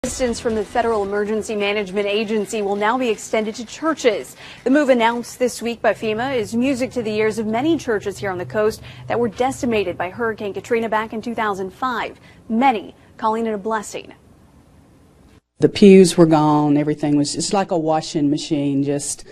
Assistance from the Federal Emergency Management Agency will now be extended to churches. The move announced this week by FEMA is music to the ears of many churches here on the coast that were decimated by Hurricane Katrina back in 2005. Many calling it a blessing. The pews were gone. Everything was just like a washing machine, just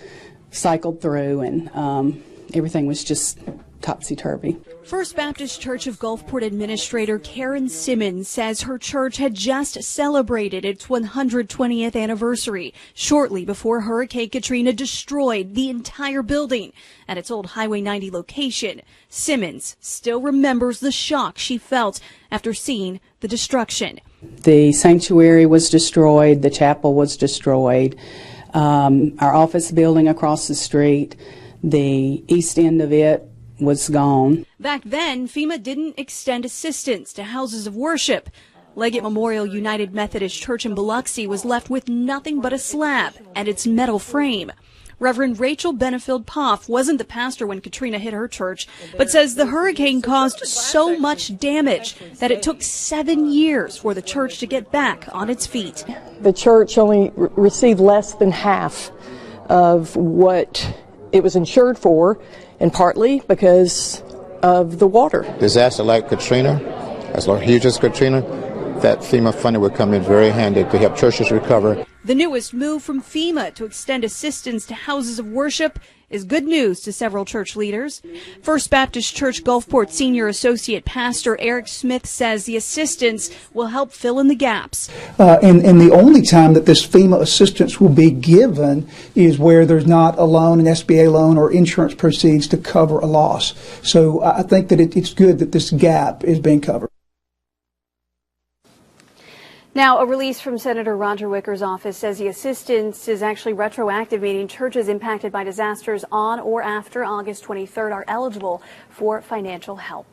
cycled through, and everything was just topsy-turvy. First Baptist Church of Gulfport Administrator Karen Simmons says her church had just celebrated its 120th anniversary shortly before Hurricane Katrina destroyed the entire building at its old Highway 90 location. Simmons still remembers the shock she felt after seeing the destruction. The sanctuary was destroyed. The chapel was destroyed. Our office building across the street, the east end of it, was gone. Back then, FEMA didn't extend assistance to houses of worship. Leggett Memorial United Methodist Church in Biloxi was left with nothing but a slab and its metal frame. Reverend Rachel Benefield Poff wasn't the pastor when Katrina hit her church, but says the hurricane caused so much damage that it took 7 years for the church to get back on its feet. The church only received less than half of what it was insured for, and partly because of the water. Disaster like Katrina, as huge as Katrina, that FEMA funding would come in very handy to help churches recover. The newest move from FEMA to extend assistance to houses of worship is good news to several church leaders. First Baptist Church Gulfport Senior Associate Pastor Eric Smith says the assistance will help fill in the gaps. And the only time that this FEMA assistance will be given is where there's not a loan, an SBA loan, or insurance proceeds to cover a loss. So I think that it's good that this gap is being covered. Now, a release from Senator Roger Wicker's office says the assistance is actually retroactive, meaning churches impacted by disasters on or after August 23rd are eligible for financial help.